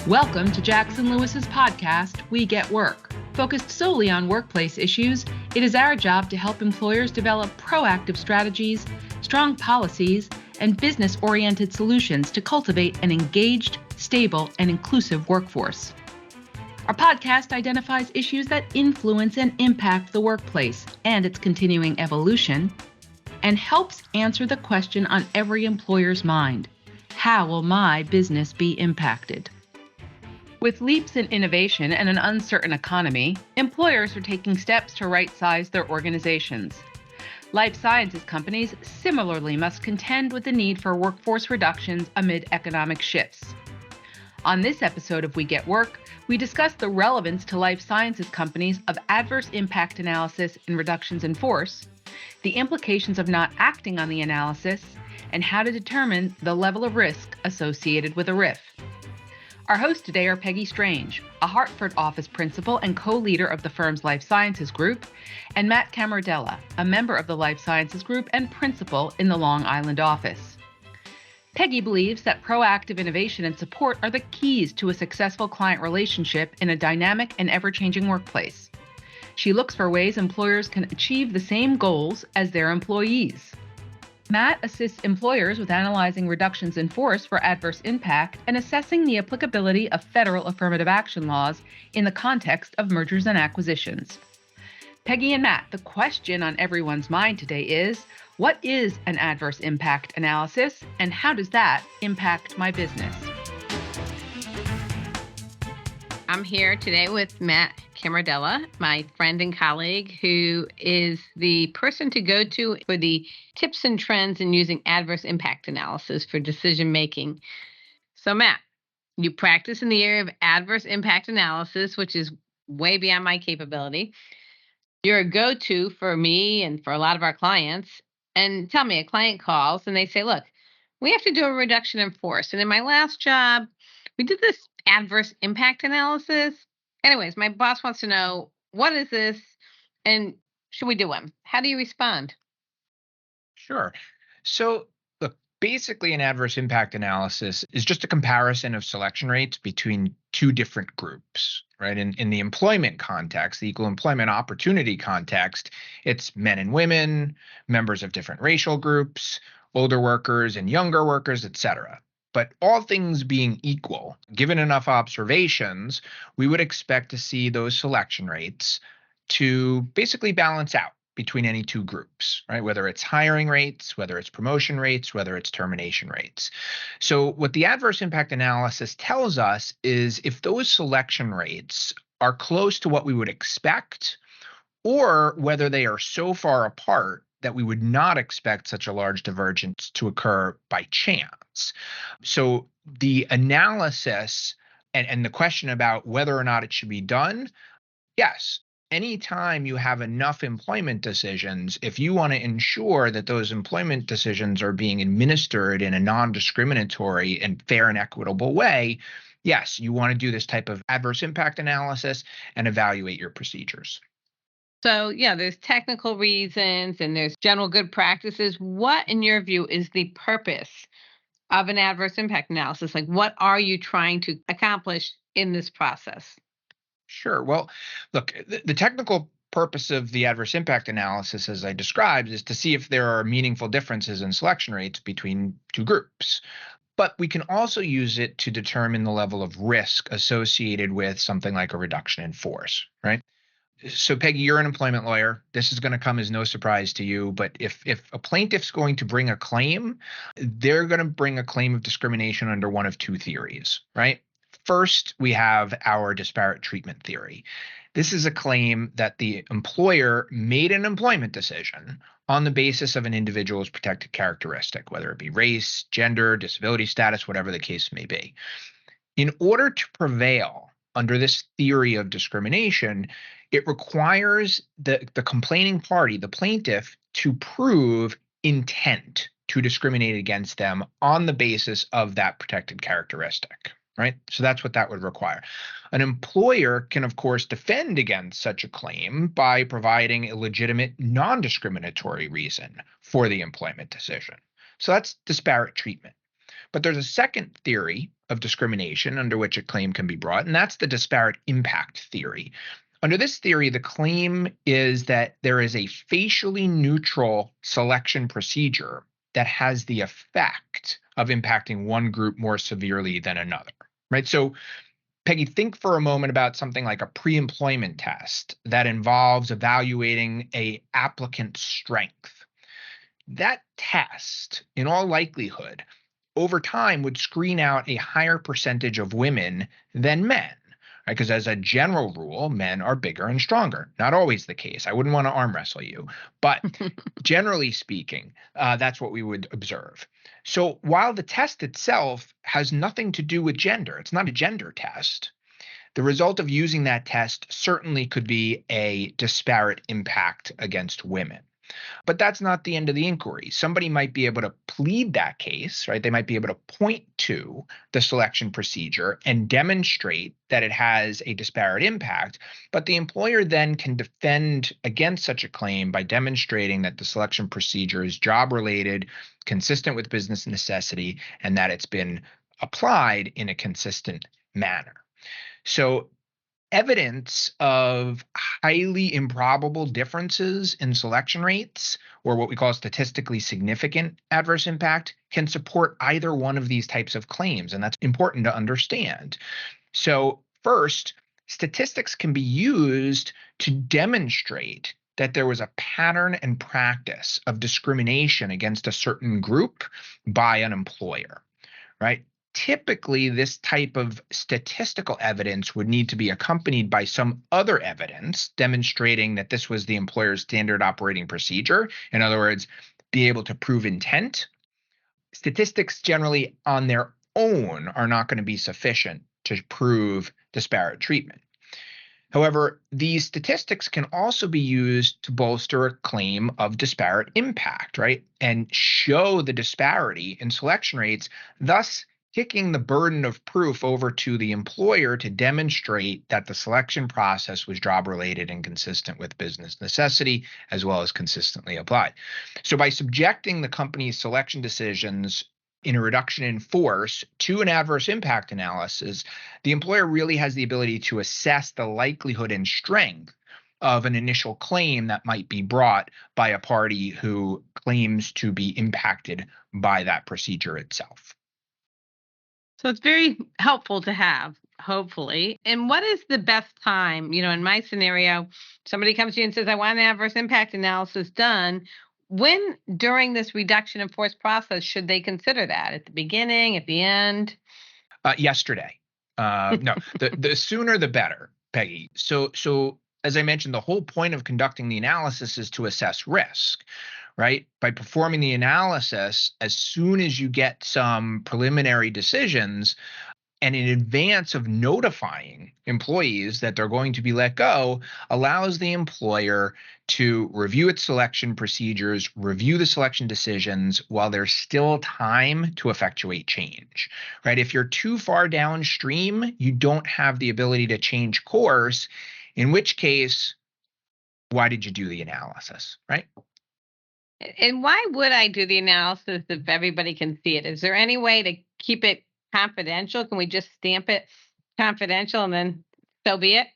Welcome to Jackson Lewis's podcast, We Get Work. Focused solely on workplace issues, it is our job to help employers develop proactive strategies, strong policies, and business-oriented solutions to cultivate an engaged, stable, and inclusive workforce. Our podcast identifies issues that influence and impact the workplace and its continuing evolution, and helps answer the question on every employer's mind: how will my business be impacted? With leaps in innovation and an uncertain economy, employers are taking steps to right-size their organizations. Life sciences companies similarly must contend with the need for workforce reductions amid economic shifts. On this episode of We Get Work, we discuss the relevance to life sciences companies of adverse impact analysis and reductions in force, the implications of not acting on the analysis, and how to determine the level of risk associated with a RIF. Our hosts today are Peggy Strange, a Hartford office principal and co-leader of the firm's Life Sciences Group, and Matt Camardella, a member of the Life Sciences Group and principal in the Long Island office. Peggy believes that proactive innovation and support are the keys to a successful client relationship in a dynamic and ever-changing workplace. She looks for ways employers can achieve the same goals as their employees. Matt assists employers with analyzing reductions in force for adverse impact and assessing the applicability of federal affirmative action laws in the context of mergers and acquisitions. Peggy and Matt, the question on everyone's mind today is, what is an adverse impact analysis and how does that impact my business? I'm here today with Matt Camardella, my friend and colleague, who is the person to go to for the tips and trends in using adverse impact analysis for decision making. So, Matt, you practice in the area of adverse impact analysis, which is way beyond my capability. You're a go-to for me and for a lot of our clients. And tell me, a client calls and they say, look, we have to do a reduction in force. And in my last job, we did this adverse impact analysis. Anyways, my boss wants to know, what is this and should we do one? How do you respond? Sure. So, look, basically, an adverse impact analysis is just a comparison of selection rates between two different groups, right? In the employment context, the equal employment opportunity context, it's men and women, members of different racial groups, older workers and younger workers, et cetera. But all things being equal, given enough observations, we would expect to see those selection rates to basically balance out between any two groups, right? Whether it's hiring rates, whether it's promotion rates, whether it's termination rates. So what the adverse impact analysis tells us is if those selection rates are close to what we would expect, or whether they are so far apart that we would not expect such a large divergence to occur by chance. So the analysis and the question about whether or not it should be done, yes, anytime you have enough employment decisions, if you want to ensure that those employment decisions are being administered in a non-discriminatory and fair and equitable way, yes, you want to do this type of adverse impact analysis and evaluate your procedures. So, yeah, there's technical reasons and there's general good practices. What, in your view, is the purpose of an adverse impact analysis? Like, what are you trying to accomplish in this process? Sure. Well, look, the technical purpose of the adverse impact analysis, as I described, is to see if there are meaningful differences in selection rates between two groups. But we can also use it to determine the level of risk associated with something like a reduction in force, right? So, Peggy, you're an employment lawyer. This is going to come as no surprise to you. But if a plaintiff's going to bring a claim, they're going to bring a claim of discrimination under one of two theories, right? First, we have our disparate treatment theory. This is a claim that the employer made an employment decision on the basis of an individual's protected characteristic, whether it be race, gender, disability status, whatever the case may be. In order to prevail under this theory of discrimination, it requires the complaining party, the plaintiff, to prove intent to discriminate against them on the basis of that protected characteristic, right? So that's what that would require. An employer can, of course, defend against such a claim by providing a legitimate non-discriminatory reason for the employment decision. So that's disparate treatment. But there's a second theory of discrimination under which a claim can be brought, and that's the disparate impact theory. Under this theory, the claim is that there is a facially neutral selection procedure that has the effect of impacting one group more severely than another, right? So, Peggy, think for a moment about something like a pre-employment test that involves evaluating a applicant's strength. That test, in all likelihood, over time would screen out a higher percentage of women than men, right? Because as a general rule, men are bigger and stronger. Not always the case. I wouldn't want to arm wrestle you, but generally speaking, that's what we would observe. So while the test itself has nothing to do with gender, it's not a gender test. The result of using that test certainly could be a disparate impact against women. But that's not the end of the inquiry. Somebody might be able to plead that case, right? They might be able to point to the selection procedure and demonstrate that it has a disparate impact. But the employer then can defend against such a claim by demonstrating that the selection procedure is job related, consistent with business necessity, and that it's been applied in a consistent manner. So evidence of highly improbable differences in selection rates, or what we call statistically significant adverse impact, can support either one of these types of claims. And that's important to understand. So first, statistics can be used to demonstrate that there was a pattern and practice of discrimination against a certain group by an employer, right? Typically, this type of statistical evidence would need to be accompanied by some other evidence demonstrating that this was the employer's standard operating procedure. In other words, be able to prove intent. Statistics generally on their own are not going to be sufficient to prove disparate treatment. However, these statistics can also be used to bolster a claim of disparate impact, right? And show the disparity in selection rates, thus kicking the burden of proof over to the employer to demonstrate that the selection process was job related and consistent with business necessity, as well as consistently applied. So by subjecting the company's selection decisions in a reduction in force to an adverse impact analysis, the employer really has the ability to assess the likelihood and strength of an initial claim that might be brought by a party who claims to be impacted by that procedure itself. So it's very helpful to have, hopefully. And what is the best time? In my scenario, somebody comes to you and says, I want an adverse impact analysis done. When during this reduction in force process should they consider that? At the beginning, at the end? Yesterday. No, the sooner the better, Peggy. So as I mentioned, the whole point of conducting the analysis is to assess risk, right? By performing the analysis, as soon as you get some preliminary decisions, and in advance of notifying employees that they're going to be let go, allows the employer to review its selection procedures, review the selection decisions while there's still time to effectuate change, right? If you're too far downstream, you don't have the ability to change course, in which case, why did you do the analysis, right? And why would I do the analysis if everybody can see it? Is there any way to keep it confidential? Can we just stamp it confidential and then so be it?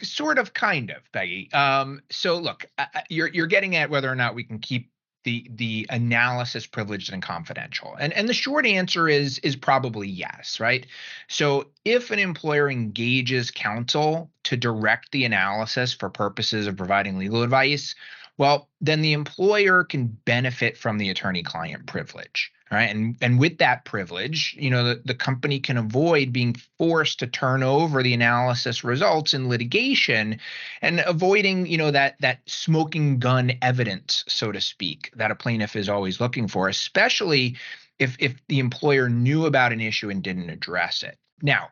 Sort of, kind of, Peggy. So look, you're getting at whether or not we can keep the analysis privileged and confidential. And the short answer is probably yes, right? So if an employer engages counsel to direct the analysis for purposes of providing legal advice, well, then the employer can benefit from the attorney-client privilege, right? And with that privilege, the company can avoid being forced to turn over the analysis results in litigation, and avoiding, that smoking gun evidence, so to speak, that a plaintiff is always looking for, especially if the employer knew about an issue and didn't address it. Now,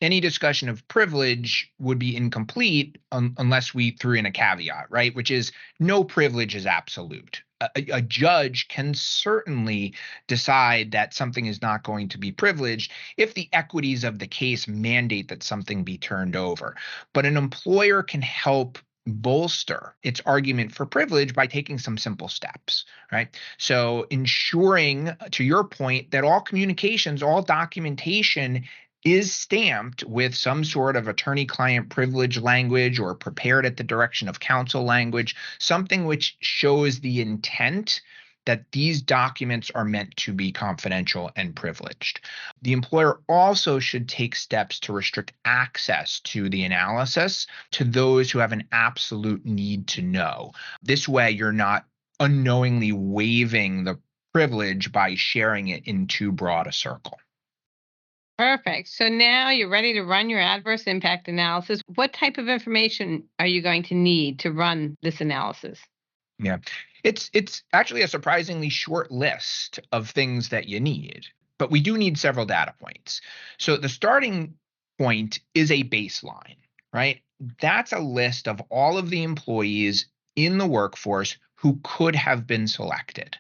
any discussion of privilege would be incomplete unless we threw in a caveat, right? Which is no privilege is absolute. A judge can certainly decide that something is not going to be privileged if the equities of the case mandate that something be turned over. But an employer can help bolster its argument for privilege by taking some simple steps, right? So ensuring, to your point, that all communications, all documentation is stamped with some sort of attorney-client privilege language or prepared at the direction of counsel language, something which shows the intent that these documents are meant to be confidential and privileged. The employer also should take steps to restrict access to the analysis to those who have an absolute need to know. This way, you're not unknowingly waiving the privilege by sharing it in too broad a circle. Perfect. So now you're ready to run your adverse impact analysis. What type of information are you going to need to run this analysis? Yeah, it's actually a surprisingly short list of things that you need, but we do need several data points. So the starting point is a baseline, right? That's a list of all of the employees in the workforce who could have been selected,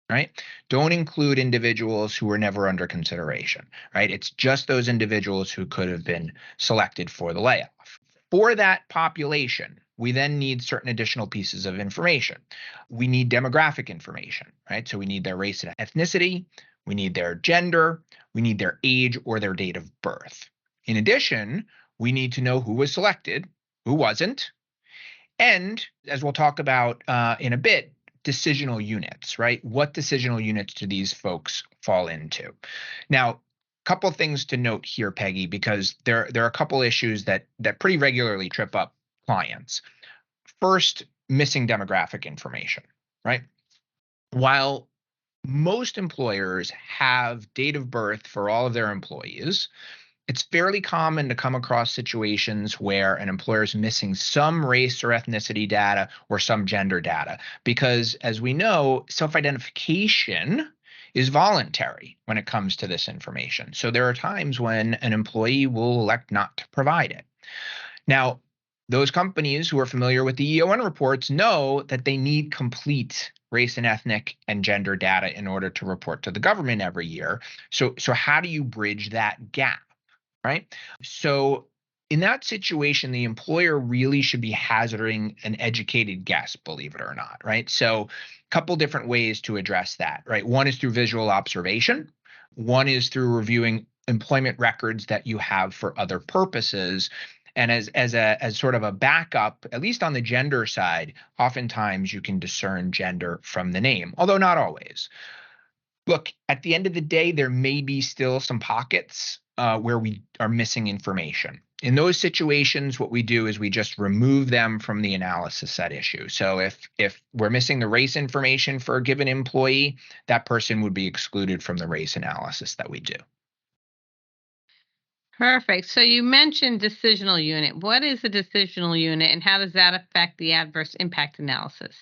right? Don't include individuals who were never under consideration, right? It's just those individuals who could have been selected for the layoff. For that population, we then need certain additional pieces of information. We need demographic information, right? So we need their race and ethnicity, we need their gender, we need their age or their date of birth. In addition, we need to know who was selected, who wasn't, and as we'll talk about in a bit, decisional units, right? What decisional units do these folks fall into? Now, couple things to note here, Peggy, because there are a couple issues that pretty regularly trip up clients. First, missing demographic information, right? While most employers have date of birth for all of their employees, it's fairly common to come across situations where an employer is missing some race or ethnicity data or some gender data, because as we know, self-identification is voluntary when it comes to this information. So there are times when an employee will elect not to provide it. Now, those companies who are familiar with the EON reports know that they need complete race and ethnic and gender data in order to report to the government every year. So how do you bridge that gap? Right? So in that situation, the employer really should be hazarding an educated guess, believe it or not, right? So a couple different ways to address that, right? One is through visual observation. One is through reviewing employment records that you have for other purposes. And as sort of a backup, at least on the gender side, oftentimes you can discern gender from the name, although not always. Look, at the end of the day, there may be still some pockets where we are missing information. In those situations, what we do is we just remove them from the analysis at issue. So if we're missing the race information for a given employee, that person would be excluded from the race analysis that we do. Perfect. So you mentioned decisional unit. What is a decisional unit and how does that affect the adverse impact analysis?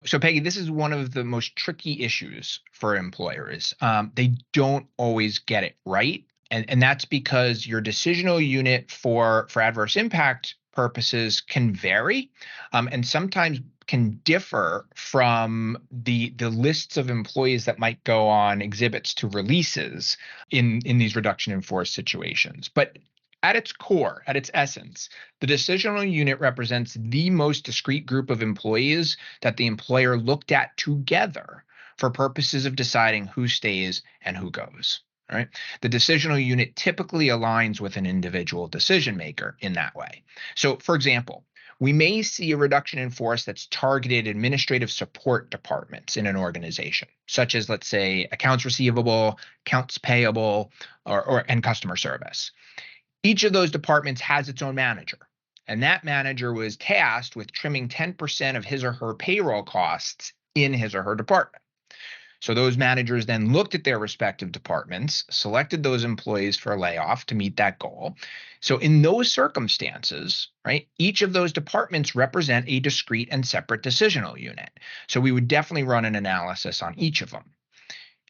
So, Peggy, this is one of the most tricky issues for employers. They don't always get it right. And that's because your decisional unit for adverse impact purposes can vary and sometimes can differ from the lists of employees that might go on exhibits to releases in these reduction in force situations. But at its core, at its essence, the decisional unit represents the most discrete group of employees that the employer looked at together for purposes of deciding who stays and who goes. Right? The decisional unit typically aligns with an individual decision maker in that way. So, for example, we may see a reduction in force that's targeted administrative support departments in an organization, such as, let's say, accounts receivable, accounts payable, and customer service. Each of those departments has its own manager, and that manager was tasked with trimming 10% of his or her payroll costs in his or her department. So those managers then looked at their respective departments, selected those employees for a layoff to meet that goal. So in those circumstances, right, each of those departments represent a discrete and separate decisional unit. So we would definitely run an analysis on each of them.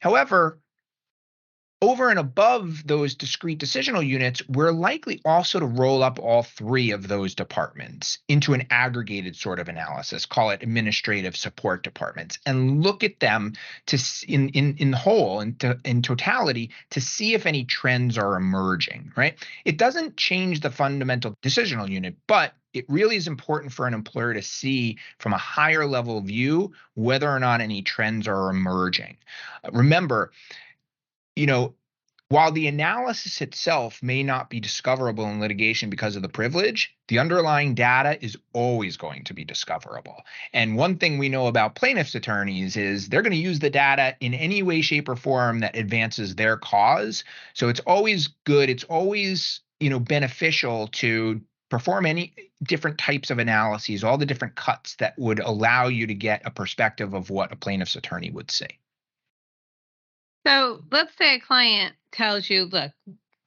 However, over and above those discrete decisional units, we're likely also to roll up all three of those departments into an aggregated sort of analysis, call it administrative support departments, and look at them to in whole and in totality to see if any trends are emerging, right? It doesn't change the fundamental decisional unit, but it really is important for an employer to see from a higher level view whether or not any trends are emerging. Remember, you know, while the analysis itself may not be discoverable in litigation because of the privilege, the underlying data is always going to be discoverable. And one thing we know about plaintiffs' attorneys is they're going to use the data in any way, shape, or form that advances their cause. So it's always good. It's always, beneficial to perform any different types of analyses, all the different cuts that would allow you to get a perspective of what a plaintiff's attorney would say. So let's say a client tells you, look,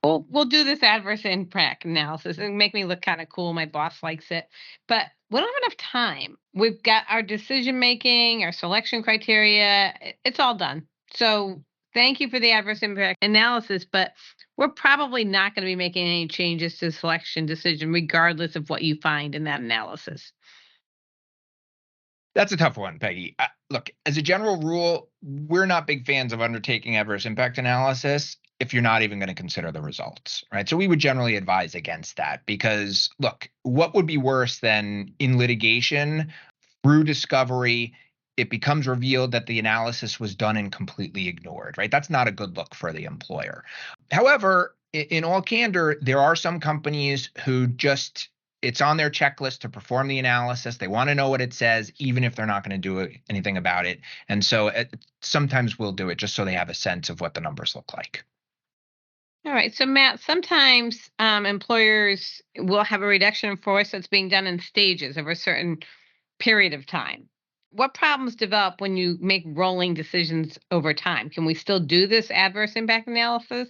we'll do this adverse impact analysis and make me look kind of cool. My boss likes it, but we don't have enough time. We've got our decision making, our selection criteria. It's all done. So thank you for the adverse impact analysis, but we're probably not going to be making any changes to the selection decision, regardless of what you find in that analysis. That's a tough one, Peggy. Look, as a general rule, we're not big fans of undertaking adverse impact analysis if you're not even going to consider the results, right? So we would generally advise against that because, look, what would be worse than in litigation, through discovery, it becomes revealed that the analysis was done and completely ignored, right? That's not a good look for the employer. However, in all candor, there are some companies who just it's on their checklist to perform the analysis. They want to know what it says, even if they're not going to do anything about it. And so sometimes we'll do it just so they have a sense of what the numbers look like. All right. So, Matt, sometimes employers will have a reduction in force that's being done in stages over a certain period of time. What problems develop when you make rolling decisions over time? Can we still do this adverse impact analysis?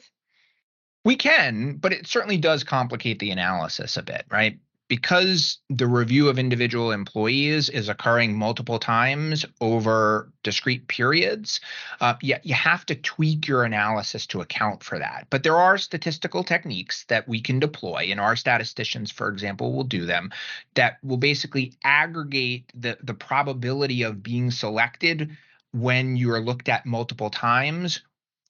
We can, but it certainly does complicate the analysis a bit, right? Because the review of individual employees is occurring multiple times over discrete periods, you have to tweak your analysis to account for that. But there are statistical techniques that we can deploy, and our statisticians, for example, will do them, that will basically aggregate the probability of being selected when you are looked at multiple times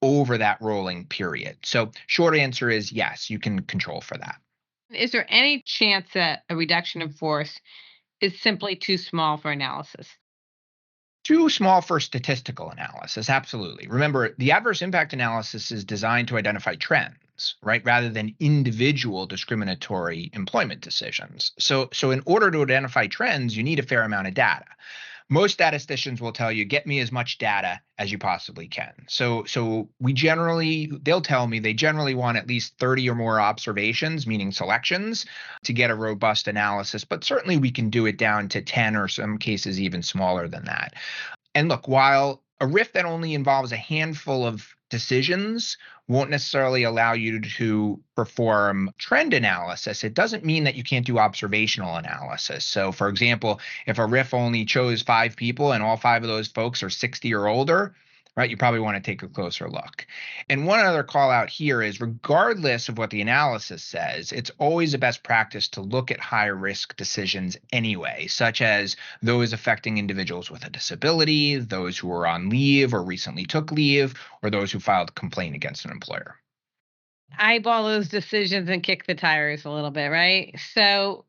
over that rolling period. So short answer is yes, you can control for that. Is there any chance that a reduction in force is simply too small for analysis? Too small for statistical analysis, absolutely. Remember, the adverse impact analysis is designed to identify trends, right, rather than individual discriminatory employment decisions. So in order to identify trends, you need a fair amount of data. Most statisticians will tell you, get me as much data as you possibly can. So they'll tell me they generally want at least 30 or more observations, meaning selections, to get a robust analysis. But certainly we can do it down to 10 or some cases even smaller than that. And look, while a RIF that only involves a handful of decisions won't necessarily allow you to perform trend analysis, it doesn't mean that you can't do observational analysis. So, for example, if a RIF only chose 5 people and all 5 of those folks are 60 or older, right, you probably want to take a closer look. And one other call out here is, regardless of what the analysis says, it's always a best practice to look at high risk decisions anyway, such as those affecting individuals with a disability, those who are on leave or recently took leave, or those who filed a complaint against an employer. Eyeball those decisions and kick the tires a little bit, right? So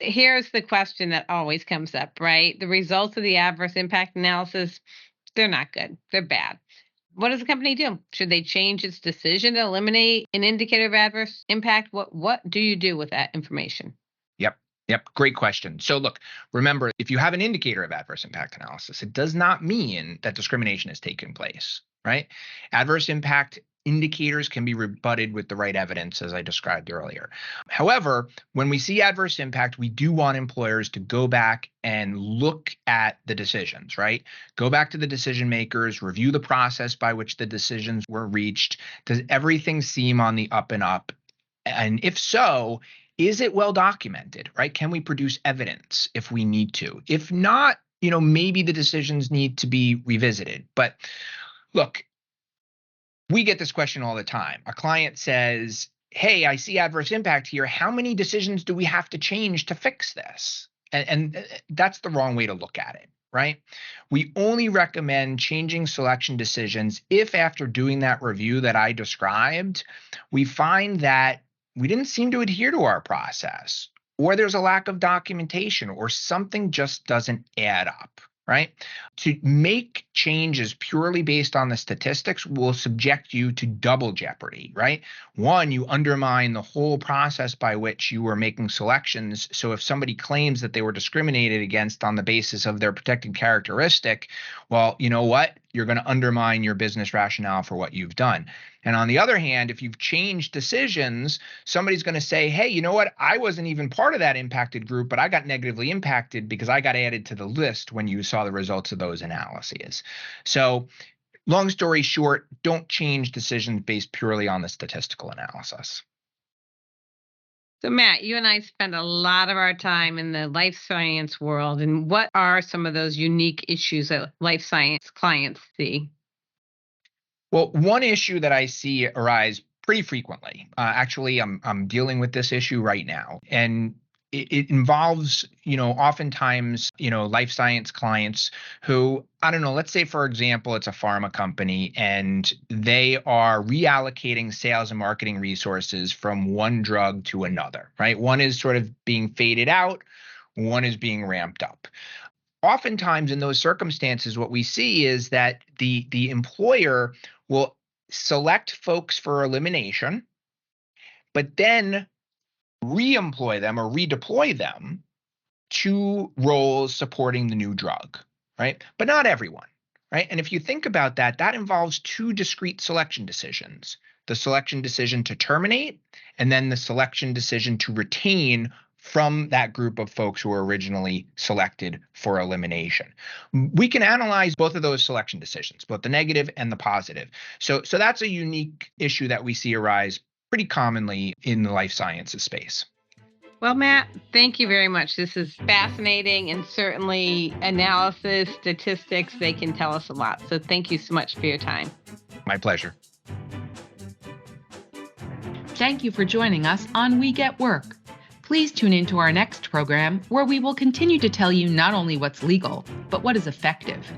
here's the question that always comes up, right? The results of the adverse impact analysis, they're not good. They're bad. What does the company do? Should they change its decision to eliminate an indicator of adverse impact? What do you do with that information? Yep. Great question. So look, remember, if you have an indicator of adverse impact analysis, it does not mean that discrimination has taken place, right? Adverse impact indicators can be rebutted with the right evidence, as I described earlier. However, when we see adverse impact, we do want employers to go back and look at the decisions, right? Go back to the decision makers, review the process by which the decisions were reached. Does everything seem on the up and up? And if so, is it well documented, right? Can we produce evidence if we need to? If not, maybe the decisions need to be revisited. But look, we get this question all the time. A client says, hey, I see adverse impact here. How many decisions do we have to change to fix this? And that's the wrong way to look at it, right? We only recommend changing selection decisions if, after doing that review that I described, we find that we didn't seem to adhere to our process, or there's a lack of documentation, or something just doesn't add up, right? To make changes purely based on the statistics will subject you to double jeopardy, right? One, you undermine the whole process by which you were making selections. So if somebody claims that they were discriminated against on the basis of their protected characteristic, well, you know what? You're going to undermine your business rationale for what you've done. And on the other hand, if you've changed decisions, somebody's going to say, hey, you know what? I wasn't even part of that impacted group, but I got negatively impacted because I got added to the list when you saw the results of those analyses. So long story short, don't change decisions based purely on the statistical analysis. So Matt, you and I spend a lot of our time in the life science world. And what are some of those unique issues that life science clients see? Well, one issue that I see arise pretty frequently, actually, I'm dealing with this issue right now, and it involves, oftentimes, life science clients who, I don't know, let's say, for example, it's a pharma company and they are reallocating sales and marketing resources from one drug to another, right? One is sort of being faded out, one is being ramped up. Oftentimes in those circumstances, what we see is that the employer will select folks for elimination, but then reemploy them or redeploy them to roles supporting the new drug, right? But not everyone, right? And if you think about that, that involves two discrete selection decisions: the selection decision to terminate, and then the selection decision to retain from that group of folks who were originally selected for elimination. We can analyze both of those selection decisions, both the negative and the positive. So that's a unique issue that we see arise pretty commonly in the life sciences space. Well, Matt, thank you very much. This is fascinating, and certainly analysis, statistics, they can tell us a lot. So thank you so much for your time. My pleasure. Thank you for joining us on We Get Work. Please tune into our next program, where we will continue to tell you not only what's legal, but what is effective.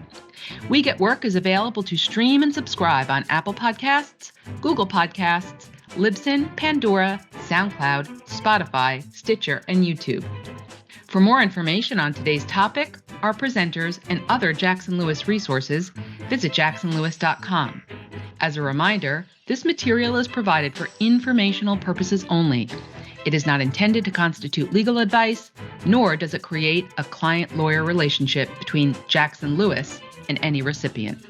We Get Work is available to stream and subscribe on Apple Podcasts, Google Podcasts, Libsyn, Pandora, SoundCloud, Spotify, Stitcher, and YouTube. For more information on today's topic, our presenters, and other Jackson Lewis resources, visit jacksonlewis.com. As a reminder, this material is provided for informational purposes only. It is not intended to constitute legal advice, nor does it create a client-lawyer relationship between Jackson Lewis and any recipient.